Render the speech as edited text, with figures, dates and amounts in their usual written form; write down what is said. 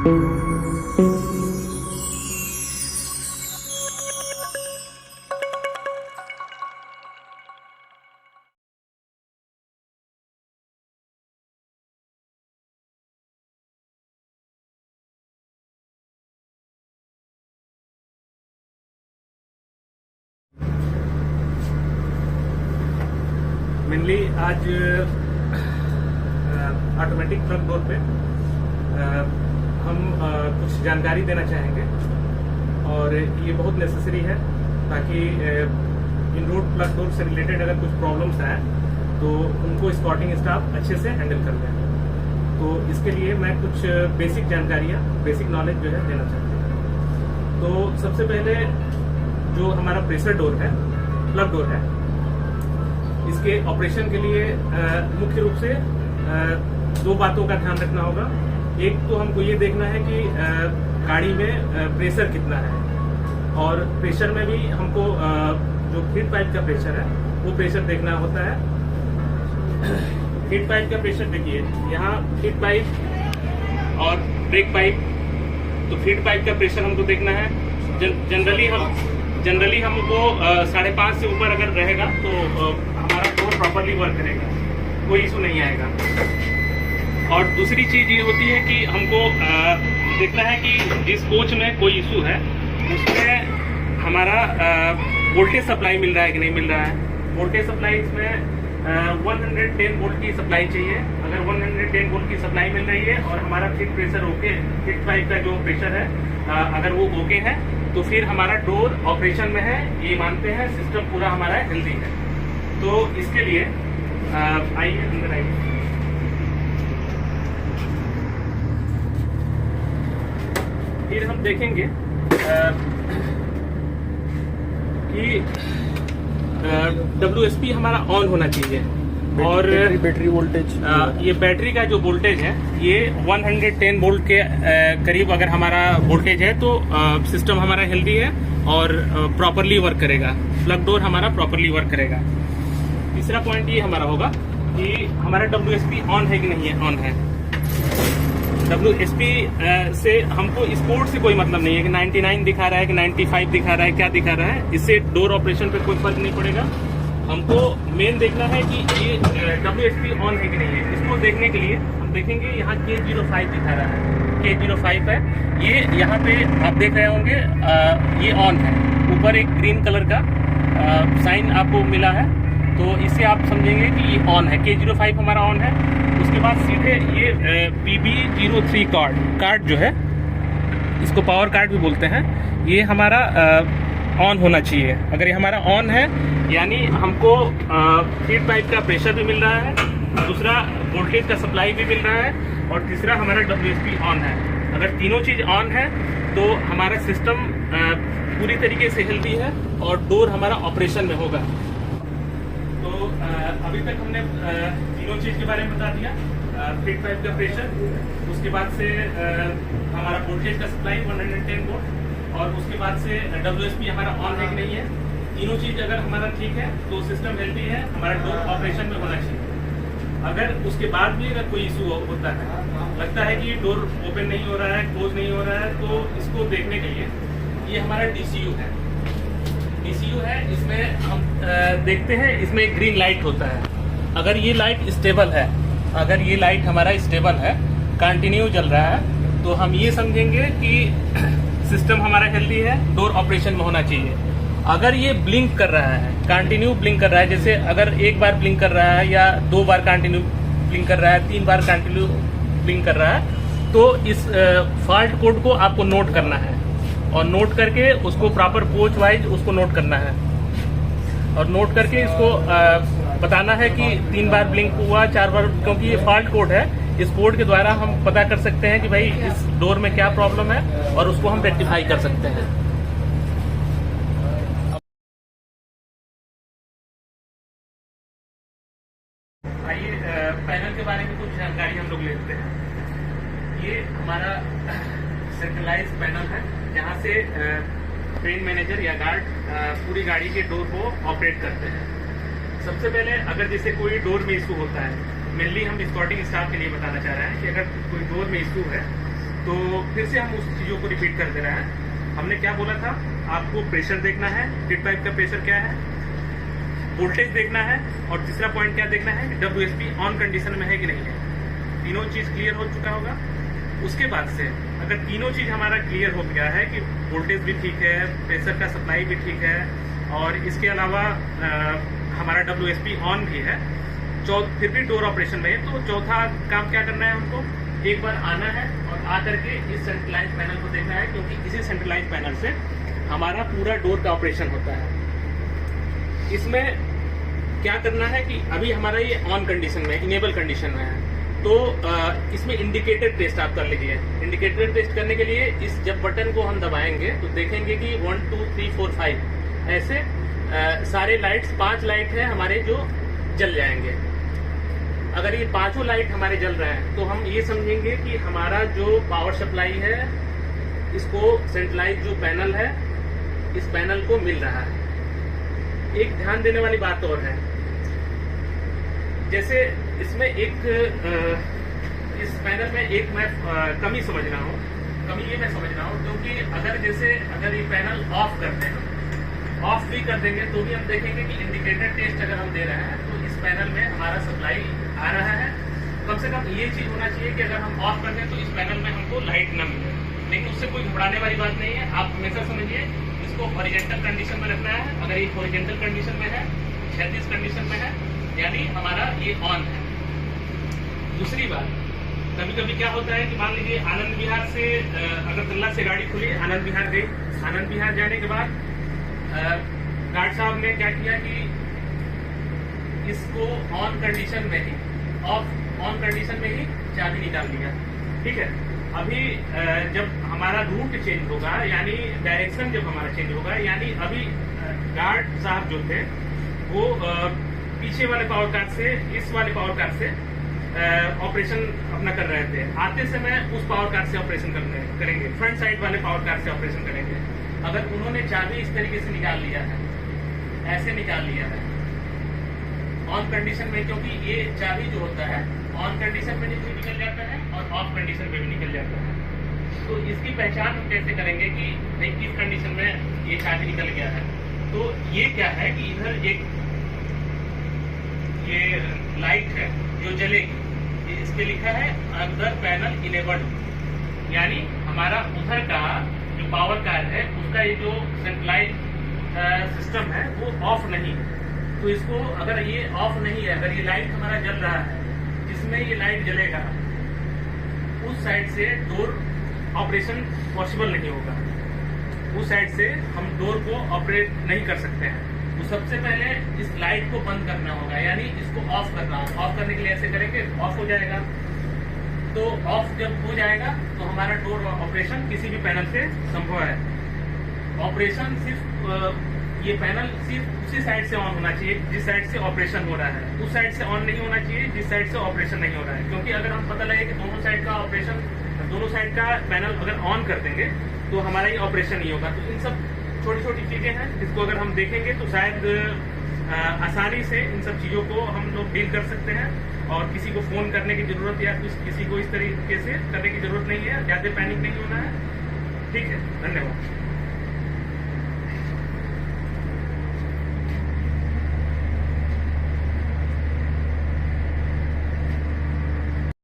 Mainly आज automatic plug door पे हम कुछ जानकारी देना चाहेंगे और ये बहुत नेसेसरी है ताकि इन रोड प्लग डोर से रिलेटेड अगर कुछ प्रॉब्लम्स आए तो उनको स्पॉटिंग स्टाफ अच्छे से हैंडल कर लें। तो इसके लिए मैं कुछ बेसिक जानकारियाँ, बेसिक नॉलेज जो है देना चाहता हूँ। तो सबसे पहले जो हमारा प्रेशर डोर है, प्लग डोर है, इसके ऑपरेशन के लिए मुख्य रूप से दो बातों का ध्यान रखना होगा। एक तो हमको ये देखना है कि गाड़ी में प्रेशर कितना है, और प्रेशर में भी हमको जो फीड पाइप का प्रेशर है वो प्रेशर देखना होता है। फीड पाइप का प्रेशर देखिए, यहाँ फीड पाइप और ब्रेक पाइप, तो फीड पाइप का प्रेशर हमको देखना है। जनरली हमको 5.5 से ऊपर अगर रहेगा तो हमारा डोर प्रॉपरली वर्क करेगा, कोई इशू नहीं आएगा। और दूसरी चीज ये होती है कि हमको देखना है कि जिस कोच में कोई इशू है उसमें हमारा वोल्टेज सप्लाई मिल रहा है कि नहीं मिल रहा है। वोल्टेज सप्लाई इसमें 110 वोल्ट की सप्लाई चाहिए। अगर 110 वोल्ट की सप्लाई मिल रही है और हमारा feed pressure okay, feed pipe का जो प्रेशर है अगर वो ओके है तो फिर हमारा डोर ऑपरेशन में है, ये मानते हैं सिस्टम पूरा हमारा हेल्दी है। तो इसके लिए आइए अंदर आइए। फिर हम देखेंगे कि WSP हमारा ऑन होना चाहिए, और बैटरी वोल्टेज, ये बैटरी का जो वोल्टेज है ये 110 वोल्ट के करीब अगर हमारा वोल्टेज है तो सिस्टम हमारा हेल्दी है और प्रॉपरली वर्क करेगा, प्लग डोर हमारा प्रॉपरली वर्क करेगा। तीसरा पॉइंट ये हमारा होगा कि हमारा WSP ऑन है कि नहीं है। ऑन है। WSP से हमको स्पोर्ट से कोई मतलब नहीं है कि 99 दिखा रहा है कि 95 दिखा रहा है, क्या दिखा रहा है, इससे डोर ऑपरेशन पे कोई फर्क नहीं पड़ेगा। हमको मेन देखना है कि ये WSP ऑन है कि नहीं है। इसको देखने के लिए हम देखेंगे यहाँ K05 दिखा रहा है, K05 है ये, यहाँ पे आप देख रहे होंगे ये ऑन है। ऊपर एक ग्रीन कलर का साइन आपको मिला है, तो इससे आप समझेंगे कि ये ऑन है, K05 हमारा ऑन है। उसके बाद सीधे ये PB03 कार्ड जो है, इसको पावर कार्ड भी बोलते हैं, ये हमारा ऑन होना चाहिए। अगर ये हमारा ऑन है यानी हमको फीड पाइप का प्रेशर भी मिल रहा है, दूसरा वोल्टेज का सप्लाई भी मिल रहा है, और तीसरा हमारा WSP ऑन है। अगर तीनों चीज ऑन है तो हमारा सिस्टम पूरी तरीके से हेल्दी है और डोर हमारा ऑपरेशन में होगा। तो अभी तक हमने तीनों चीज के बारे में बता दिया, फीड पाइप का प्रेशर, उसके बाद से हमारा वोल्टेज का सप्लाई 110 वोल्ट, और उसके बाद से WSP हमारा ऑन है कि नहीं है। तीनों चीज अगर हमारा ठीक है तो सिस्टम हेल्दी है, हमारा डोर ऑपरेशन में होना चाहिए। अगर उसके बाद भी अगर कोई इशू होता है, लगता है कि डोर ओपन नहीं हो रहा है, क्लोज नहीं हो रहा है, तो इसको देखने के लिए ये हमारा DCU है। DCU है, इसमें हम देखते हैं, इसमें एक ग्रीन लाइट होता है। अगर ये लाइट स्टेबल है, अगर ये लाइट हमारा स्टेबल है, कंटिन्यू जल रहा है, तो हम ये समझेंगे कि सिस्टम हमारा हेल्दी है, डोर ऑपरेशन में होना चाहिए। अगर ये ब्लिंक कर रहा है, कंटिन्यू ब्लिंक कर रहा है, जैसे अगर एक बार ब्लिंक कर रहा है या 2 बार कंटिन्यू ब्लिंक कर रहा है, 3 बार कंटिन्यू ब्लिंक कर रहा है, तो इस फॉल्ट कोड को आपको नोट करना है, और नोट करके उसको प्रॉपर कोच वाइज उसको नोट करना है, और नोट करके इसको बताना है कि 3 बार ब्लिंक हुआ, 4 बार, क्योंकि ये फॉल्ट कोड है। इस कोड के द्वारा हम पता कर सकते हैं कि भाई इस डोर में क्या प्रॉब्लम है और उसको हम रेक्टिफाई कर सकते हैं। आइए पैनल के बारे में कुछ जानकारी हम लोग लेते हैं। ये हमारा सेंट्रलाइज्ड पैनल है, जहाँ से ट्रेन मैनेजर या गार्ड पूरी गाड़ी के डोर को ऑपरेट करते हैं। सबसे पहले अगर जैसे कोई डोर में इशू होता है, मेनली हम स्पॉटिंग स्टाफ के लिए बताना चाह रहे हैं कि अगर कोई डोर में इशू है तो तो फिर से हम उस चीज़ों को रिपीट कर दे रहे हैं। हमने क्या बोला था, आपको प्रेशर देखना है, हीट पाइप का प्रेशर क्या है, वोल्टेज देखना है, और तीसरा पॉइंट क्या देखना है कि WSP ऑन कंडीशन में है कि नहीं है। तीनों चीज़ क्लियर हो चुका होगा। उसके बाद से अगर तीनों चीज़ हमारा क्लियर हो गया है कि वोल्टेज भी ठीक है, प्रेशर का सप्लाई भी ठीक है, और इसके अलावा हमारा WSP ऑन भी है, फिर भी डोर ऑपरेशन में है, तो चौथा काम क्या करना है, हमको एक बार आना है और आकर के इस सेंट्रलाइज पैनल को देखना है, क्योंकि इसी सेंट्रलाइज पैनल से हमारा पूरा डोर का ऑपरेशन होता है। इसमें क्या करना है कि अभी हमारा ये ऑन कंडीशन में, इनेबल कंडीशन में है, तो इसमें इंडिकेटर टेस्ट आप कर लीजिए। इंडिकेटर टेस्ट करने के लिए इस जब बटन को हम दबाएंगे तो देखेंगे कि 1 2 3 4 5 ऐसे सारे लाइट्स, 5 लाइट है हमारे जो जल जाएंगे। अगर ये पांचों लाइट हमारे जल रहे हैं तो हम ये समझेंगे कि हमारा जो पावर सप्लाई है, इसको सेंट्रलाइज जो पैनल है, इस पैनल को मिल रहा है। एक ध्यान देने वाली बात और है, जैसे इसमें एक इस पैनल में एक मैं कमी समझ रहा हूँ, कमी ये मैं समझ रहा हूँ, क्योंकि अगर ये पैनल ऑफ करते हैं, ऑफ भी कर देंगे तो भी हम देखेंगे कि इंडिकेटर टेस्ट अगर हम दे रहे हैं तो इस पैनल में हमारा सप्लाई आ रहा है। कम से कम ये चीज होना चाहिए कि अगर हम ऑफ कर दें तो इस पैनल में हमको लाइट न मिले, लेकिन उससे कोई घबराने वाली बात नहीं है। आप हमेशा समझिए इसको हॉरिजॉन्टल कंडीशन में रखना है। अगर ये हॉरिजॉन्टल कंडीशन में है, क्षैतिज कंडीशन में है, यानी हमारा ये ऑन है। दूसरी बात, कभी कभी क्या होता है कि मान लीजिए आनंद विहार से अगरतला से गाड़ी खुली, आनंद विहार गई, आनंद विहार जाने के बाद गार्ड साहब ने क्या किया कि इसको ऑन कंडीशन में ही, ऑन कंडीशन में ही चाबी निकाल दिया। ठीक है, अभी जब हमारा रूट चेंज होगा, यानी डायरेक्शन जब हमारा चेंज होगा, यानी अभी गार्ड साहब जो थे वो पीछे वाले पावर कार्ड से इस वाले पावर कार्ड से ऑपरेशन अपना कर रहे थे। आते समय उस पावर कार्ड से ऑपरेशन करेंगे, फ्रंट साइड वाले पावर कार्ड से ऑपरेशन करेंगे। अगर उन्होंने चाबी इस तरीके से निकाल लिया है, ऐसे निकाल लिया है ऑन कंडीशन में, क्योंकि ये चाबी जो होता है ऑन कंडीशन में भी निकल जाता है और ऑफ कंडीशन में भी निकल जाता है। तो इसकी पहचान हम कैसे करेंगे कि भाई किस कंडीशन में ये चाबी निकल गया है। तो ये क्या है कि इधर एक ये लाइट है जो जलेगी, इस पे लिखा है अदर पैनल इनेबल्ड, यानी हमारा उधर का जो पावर कार्ड है उसका ये जो सेंट्रलाइज सिस्टम है वो ऑफ नहीं है। तो इसको अगर ये ऑफ नहीं है, अगर ये लाइट हमारा जल रहा है, जिसमें ये लाइट जलेगा उस साइड से डोर ऑपरेशन पॉसिबल नहीं होगा, उस साइड से हम डोर को ऑपरेट नहीं कर सकते हैं। तो सबसे पहले इस लाइट को बंद करना होगा, यानी इसको ऑफ करना होगा। ऑफ करने के लिए ऐसे करेंगे, ऑफ हो जाएगा। तो ऑफ जब हो जाएगा तो हमारा डोर ऑपरेशन किसी भी पैनल से संभव है। ऑपरेशन सिर्फ ये पैनल सिर्फ उसी साइड से ऑन होना चाहिए जिस साइड से ऑपरेशन हो रहा है, उस साइड से ऑन नहीं होना चाहिए जिस साइड से ऑपरेशन नहीं हो रहा है। क्योंकि अगर हम पता लगे कि दोनों साइड का ऑपरेशन, दोनों साइड का पैनल अगर ऑन कर देंगे तो हमारा ये ऑपरेशन नहीं होगा। तो इन सब छोटी छोटी चीजें हैं जिसको अगर हम देखेंगे तो शायद आसानी से इन सब चीजों को हम लोग डील कर सकते हैं, और किसी को फोन करने की जरूरत या किसी को इस तरीके से करने की जरूरत नहीं है, ज्यादा पैनिक नहीं होना है। ठीक है, धन्यवाद।